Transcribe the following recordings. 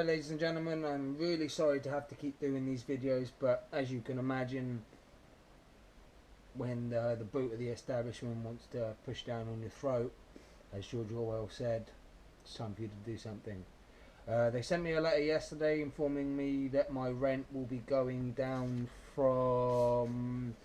Hello ladies and gentlemen, I'm really sorry to have to keep doing these videos, but as you can imagine, when the boot of the establishment wants to push down on your throat, as George Orwell said, it's time for you to do something. They sent me a letter yesterday informing me that my rent will be going down from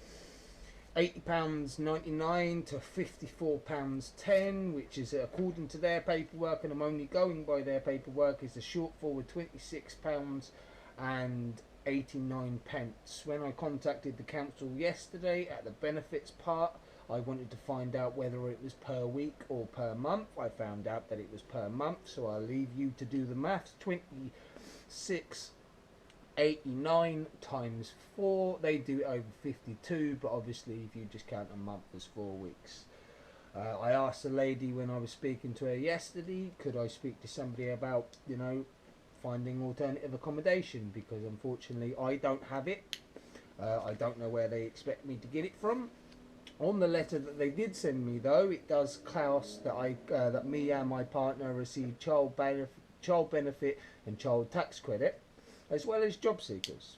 £80.99 to £54.10, which is, according to their paperwork, and I'm only going by their paperwork, is a shortfall of £26.89. When I contacted the council yesterday at the benefits part, I wanted to find out whether it was per week or per month. I found out that it was per month, so I'll leave you to do the maths. 26.89 times 4, they do it over 52, but obviously if you just count a month as 4 weeks. I asked the lady when I was speaking to her yesterday, could I speak to somebody about, finding alternative accommodation, because unfortunately I don't have it. I don't know where they expect me to get it from. On the letter that they did send me, though, it does class that that me and my partner receive child benefit and child tax credit, as well as job seekers.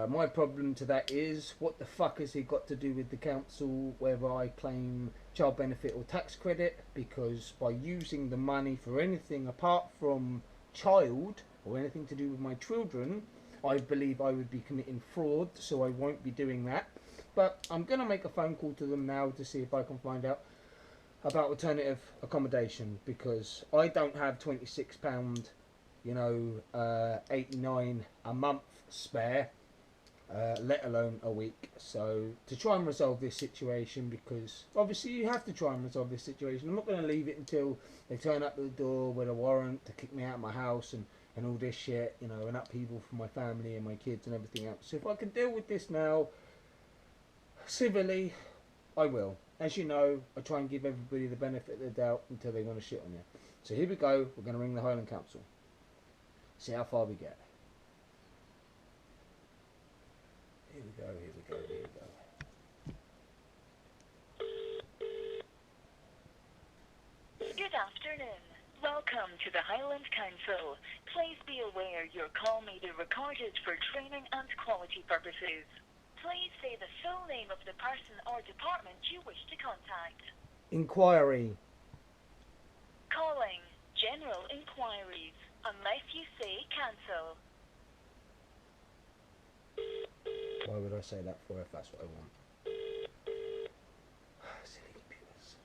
My problem to that is, what the fuck has he got to do with the council, whether I claim child benefit or tax credit? Because by using the money for anything apart from child, or anything to do with my children, I believe I would be committing fraud, so I won't be doing that. But I'm going to make a phone call to them now to see if I can find out about alternative accommodation, because I don't have £26, 89 a month spare, let alone a week. So to try and resolve this situation, because obviously you have to try and resolve this situation. I'm not going to leave it until they turn up at the door with a warrant to kick me out of my house and all this shit, an upheaval for my family and my kids and everything else. So if I can deal with this now civilly, I will. As you know, I try and give everybody the benefit of the doubt until they want to shit on you. So here we go. We're going to ring the Highland Council. See how far we get. Here we go, here we go, here we go. Good afternoon. Welcome to the Highland Council. Please be aware your call may be recorded for training and quality purposes. Please say the full name of the person or department you wish to contact. Inquiry. Calling general inquiries, unless you say cancel. Why would I say that for if that's what I want? Silly computers.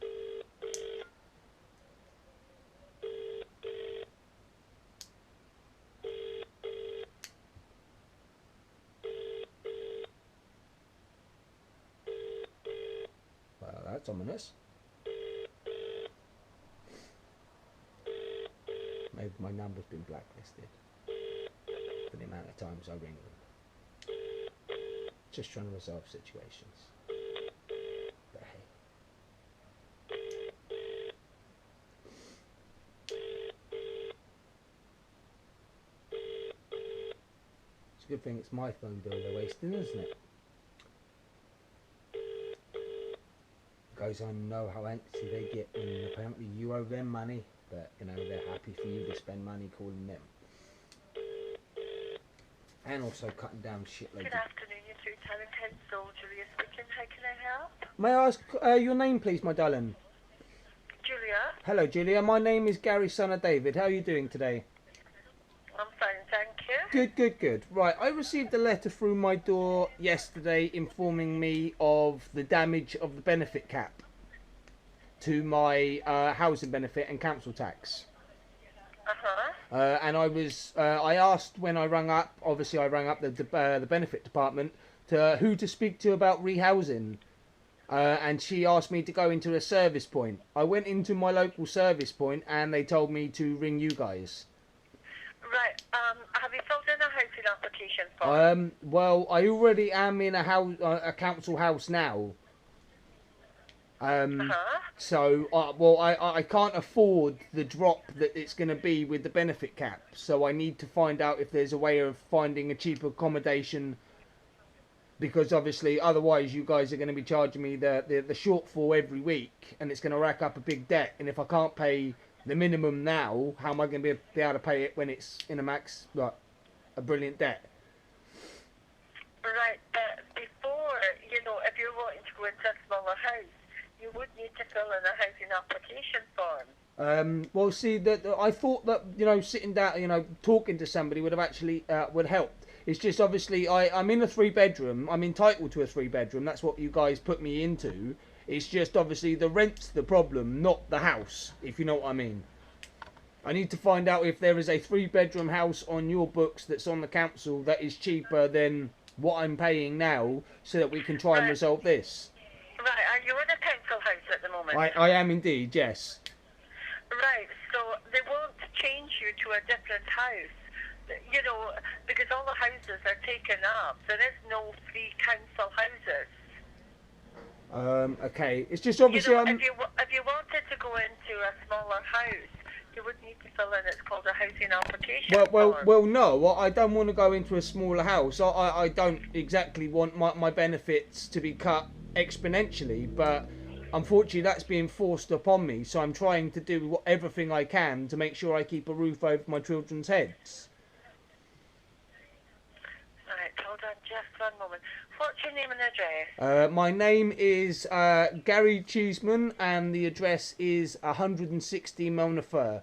Well, that's ominous. Maybe my number's been blacklisted for the amount of times I ring them. Just trying to resolve situations. But hey. It's a good thing it's my phone bill they're wasting, isn't it? Goes on to know how antsy they get when apparently you owe them money, but they're happy for you to spend money calling them. And also cutting down shitloads. Good afternoon, you're through Highland Council. Julia speaking. How can I help? May I ask your name, please, my darling? Julia? Hello, Julia. My name is Gary, son of David. How are you doing today? I'm fine, thank you. Good, good, good. Right, I received a letter through my door yesterday informing me of the damage of the benefit cap to my housing benefit and council tax. And I asked when I rang up, obviously I rang up the benefit department, to who to speak to about rehousing. And she asked me to go into a service point. I went into my local service point and they told me to ring you guys. Right, have you filled in a housing application form? Well, I already am in a council house now. So, I can't afford the drop that it's going to be with the benefit cap. So I need to find out if there's a way of finding a cheaper accommodation. Because obviously, otherwise you guys are going to be charging me the shortfall every week. And it's going to rack up a big debt. And if I can't pay the minimum now, how am I going to be able to pay it when it's in a max, like, a brilliant debt? Right, but before, if you're wanting to go into a smaller house, you would need to fill in a housing application form. Well, see, that I thought that sitting down, talking to somebody would have actually would help. It's just obviously I'm in a 3-bedroom. I'm entitled to a 3-bedroom. That's what you guys put me into. It's just obviously the rent's the problem, not the house. If you know what I mean. I need to find out if there is a 3-bedroom house on your books that's on the council that is cheaper than what I'm paying now, so that we can try and resolve this. Right, are you in a council house at the moment? I am indeed, yes. Right, so they won't change you to a different house, because all the houses are taken up. There is no free council houses. Okay, it's just obviously if you wanted to go into a smaller house, you would need to fill in. It's called a housing application form. Well, no, I don't want to go into a smaller house. I don't exactly want my benefits to be cut exponentially, but unfortunately that's being forced upon me, so I'm trying to do everything I can to make sure I keep a roof over my children's heads. Right, hold on just one moment. What's your name and address? My name is Gary Cheeseman, and the address is 160 Milner Fur.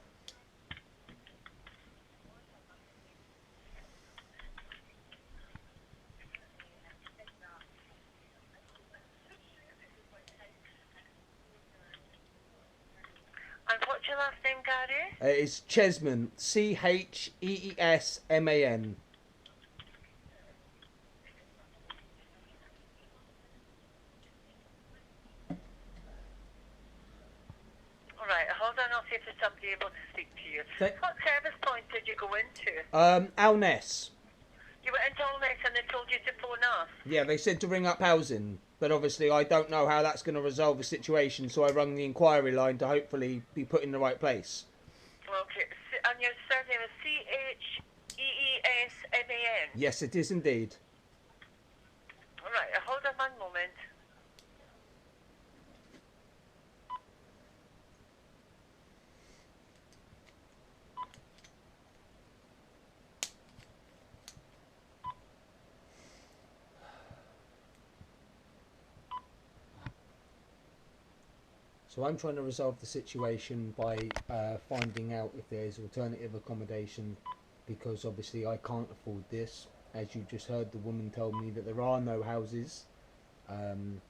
And what's your last name, Gary? It's Chesman, Cheesman. Right, hold on, I'll see if there's somebody able to speak to you. What service point did you go into? Alness. You went into Alness and they told you to phone us? Yeah, they said to ring up housing, but obviously I don't know how that's going to resolve the situation, so I rung the inquiry line to hopefully be put in the right place. Okay, and your surname is Cheesman? Yes, it is indeed. Right, hold on one moment. So I'm trying to resolve the situation by finding out if there's alternative accommodation, because obviously I can't afford this. As you just heard, the woman told me that there are no houses. I'm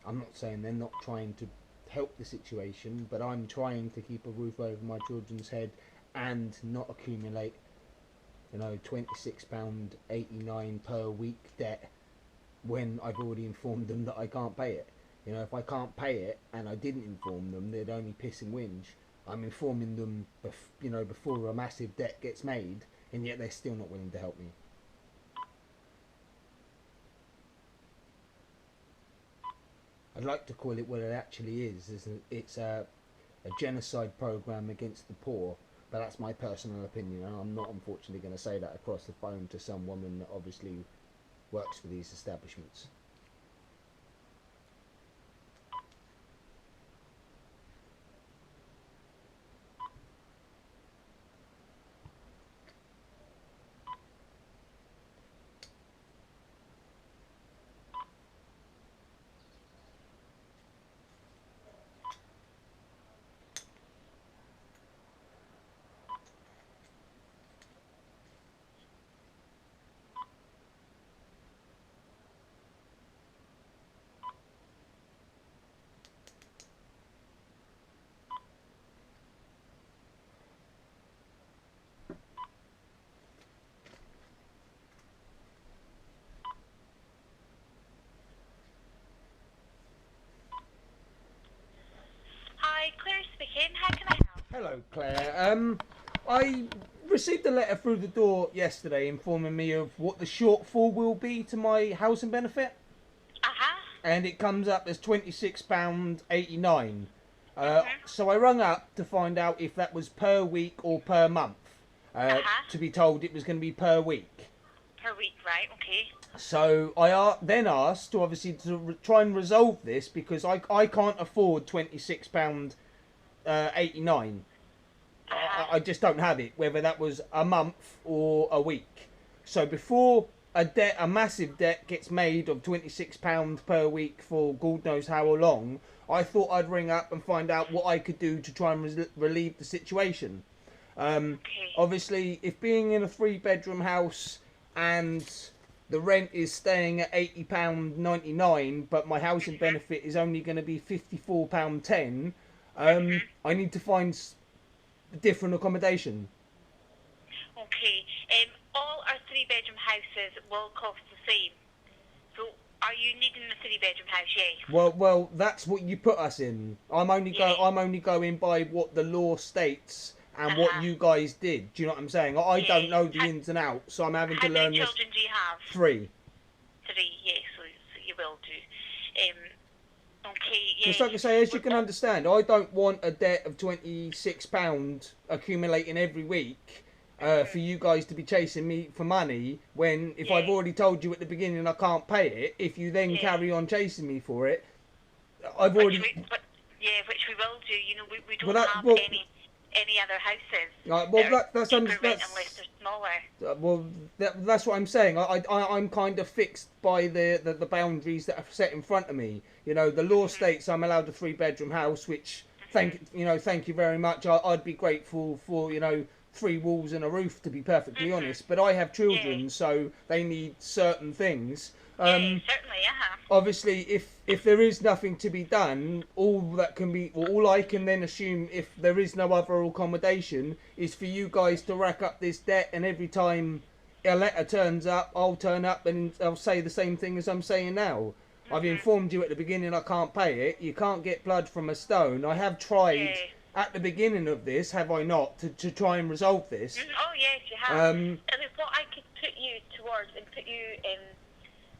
not saying they're not trying to help the situation, but I'm trying to keep a roof over my children's head and not accumulate, £26.89 per week debt when I've already informed them that I can't pay it. If I can't pay it and I didn't inform them, they'd only piss and whinge. I'm informing them, before a massive debt gets made, and yet they're still not willing to help me. I'd like to call it what it actually is. It's a genocide program against the poor, but that's my personal opinion, and I'm not unfortunately going to say that across the phone to some woman that obviously works for these establishments. Hi, Claire speaking. How can I help? Hello, Claire. I received a letter through the door yesterday informing me of what the shortfall will be to my housing benefit. And it comes up as £26.89. So I rung up to find out if that was per week or per month. To be told it was going to be per week. Per week, right, okay. So I then asked to obviously try and resolve this, because I can't afford £26.89. I just don't have it, whether that was a month or a week. So before a massive debt gets made of £26 per week for God knows how long, I thought I'd ring up and find out what I could do to try and relieve the situation. Okay. Obviously, if being in a 3-bedroom house and the rent is staying at £80.99, but my housing benefit is only going to be £54.10, I need to find different accommodation. Okay. All our 3-bedroom houses will cost the same. So, are you needing the 3-bedroom house? Yes. Well, that's what you put us in. I'm only going by what the law states and what you guys did. Do you know what I'm saying? I don't know the ins and outs, so I'm having to learn this. How many children do you have? 3. 3, yes. So you will do. Okay, yeah. Just like I say, as you can understand, I don't want a debt of £26 accumulating every week for you guys to be chasing me for money when, if I've already told you at the beginning I can't pay it, if you then carry on chasing me for it, I've already... which we will do. You know, we don't have any other houses. Right, that's unless they're smaller. That's what I'm saying. I'm kind of fixed by the boundaries that are set in front of me. You know, the law states I'm allowed a 3-bedroom house, which thank you very much. I'd be grateful for 3 walls and a roof, to be perfectly honest. But I have children, so they need certain things. Certainly, Obviously, if there is nothing to be done, all I can then assume, if there is no other accommodation, is for you guys to rack up this debt, and every time a letter turns up, I'll turn up and I'll say the same thing as I'm saying now. I've informed you at the beginning I can't pay it. You can't get blood from a stone. I have tried at the beginning of this, have I not, to try and resolve this? Oh yes, you have. And it's what I could put you towards and put you in.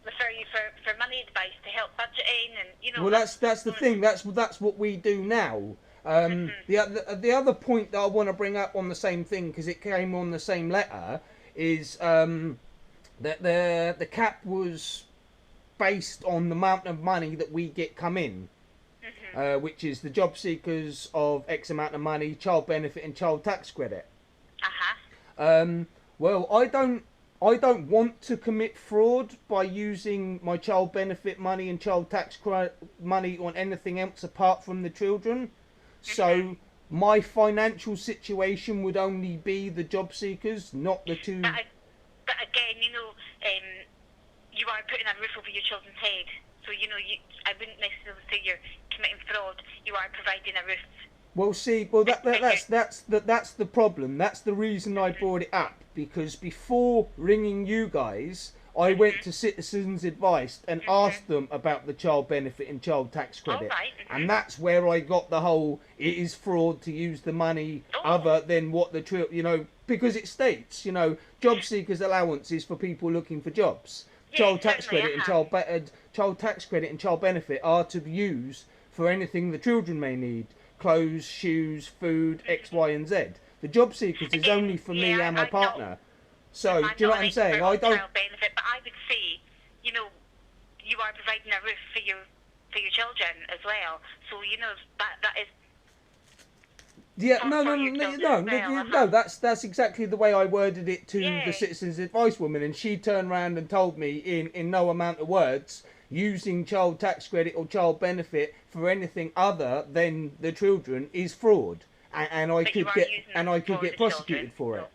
Refer you for money advice to help budgeting and Well, that's the thing. That's what we do now. The other point that I want to bring up on the same thing, because it came on the same letter, is that the cap was based on the amount of money that we get come in, which is the job seekers of X amount of money, child benefit and child tax credit. Well, I don't want to commit fraud by using my child benefit money and child tax money on anything else apart from the children. So my financial situation would only be the job seekers, not the two. But again, you are putting a roof over your children's head. So, I wouldn't necessarily say you're committing fraud. You are providing a roof. Well, see, that's the problem. That's the reason I brought it up, because before ringing you guys, I went to Citizens Advice and asked them about the child benefit and child tax credit, and that's where I got the whole it is fraud to use the money other than what the because it states job seekers allowance is for people looking for jobs. Child tax credit and child tax credit and child benefit are to be used for anything the children may need. Clothes, shoes, food, X, Y, and Z. The job seekers is only for me and my partner. So, do you know what I'm saying? I don't. Benefit, but I would say, you are providing a roof for your children as well. So that is. Yeah, no. That's exactly the way I worded it to the Citizens Advice woman, and she turned around and told me in no amount of words, using child tax credit or child benefit for anything other than the children is fraud, and I could get prosecuted for it.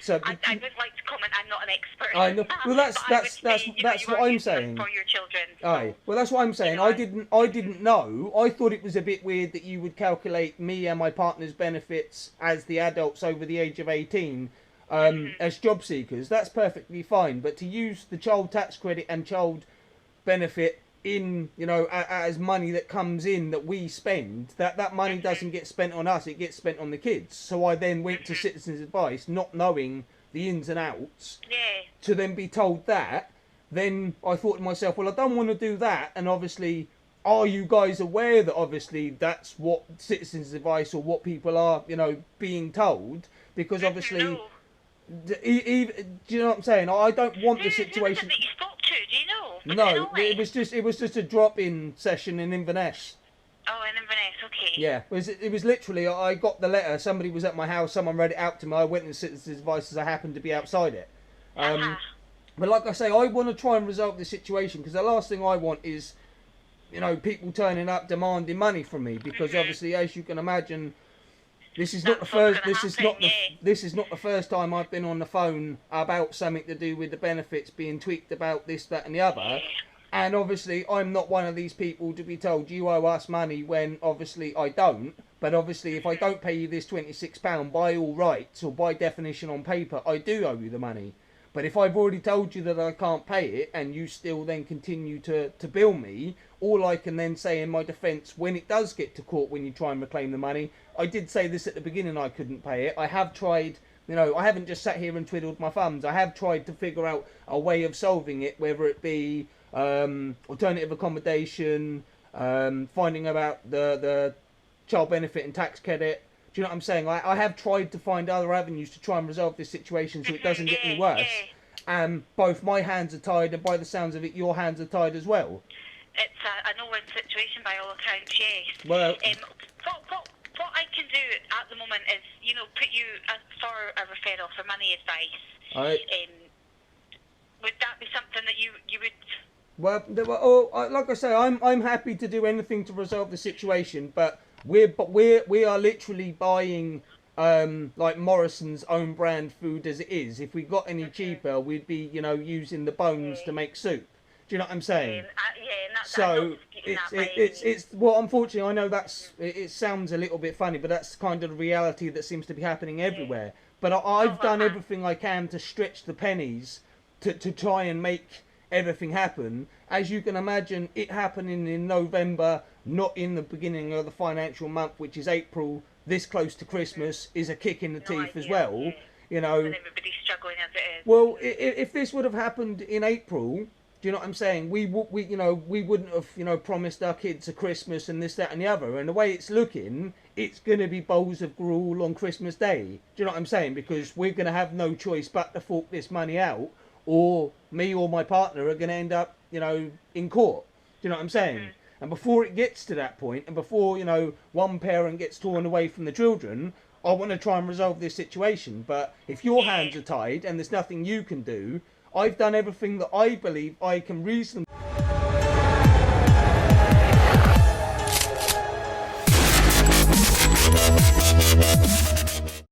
So I would like to comment. I'm not an expert. I know. Well, that's what I'm saying. For your children. Aye. Well, that's what I'm saying. I didn't know. I thought it was a bit weird that you would calculate me and my partner's benefits as the adults over the age of 18 as job seekers. That's perfectly fine. But to use the child tax credit and child benefit in as money that comes in that we spend, that money doesn't get spent on us, it gets spent on the kids. So I then went to Citizens Advice not knowing the ins and outs, to then be told that. Then I thought to myself, well, I don't want to do that. And obviously, are you guys aware that obviously that's what Citizens Advice or what people are being told? Because obviously do you know what I'm saying? I don't want the situation. Do you know? No, it was just a drop-in session in Inverness. Oh, in Inverness, okay. Yeah, it was literally, I got the letter, somebody was at my house, someone read it out to me, I went and citizen's advice as I happened to be outside it. But like I say, I want to try and resolve this situation, because the last thing I want is, you know, people turning up demanding money from me, because obviously, as you can imagine, this is not the first. This is not the first time I've been on the phone about something to do with the benefits being tweaked about this, that, and the other. And obviously, I'm not one of these people to be told you owe us money when obviously I don't. But obviously, if I don't pay you this £26, by all rights or by definition on paper, I do owe you the money. But if I've already told you that I can't pay it and you still then continue to bill me, all I can then say in my defence when it does get to court, when you try and reclaim the money, I did say this at the beginning, I couldn't pay it. I have tried, you know, I haven't just sat here and twiddled my thumbs. I have tried to figure out a way of solving it, whether it be alternative accommodation, finding about the child benefit and tax credit. Do you know what I'm saying? I have tried to find other avenues to try and resolve this situation so it doesn't get any worse. And both my hands are tied, and by the sounds of it, your hands are tied as well. It's a no-win situation by all accounts, yes. Well, what I can do at the moment is, you know, put you for a referral for money advice. Would that be something that you would... Well, like I say, I'm happy to do anything to resolve the situation, but we are literally buying like Morrison's own brand food as it is. If we got any cheaper, we'd be, you know, using the bones to make soup. Do you know what I'm saying? So it's well, unfortunately, I know it sounds a little bit funny, but that's kind of the reality that seems to be happening everywhere. But I've done everything I can to stretch the pennies to try and make everything happen. As you can imagine, it happening in November, not in the beginning of the financial month, which is April, this close to Christmas, is a kick in the teeth as well. You know, and everybody's struggling as it is. Well, if this would have happened in April, do you know what I'm saying? We wouldn't have, you know, promised our kids a Christmas and this, that, and the other. And the way it's looking, it's going to be bowls of gruel on Christmas Day. Do you know what I'm saying? Because we're going to have no choice but to fork this money out, or me or my partner are going to end up, you know, in court. Do you know what I'm saying? And before it gets to that point, and before, you know, one parent gets torn away from the children, I want to try and resolve this situation. But if your hands are tied and there's nothing you can do, I've done everything that I believe I can reasonably...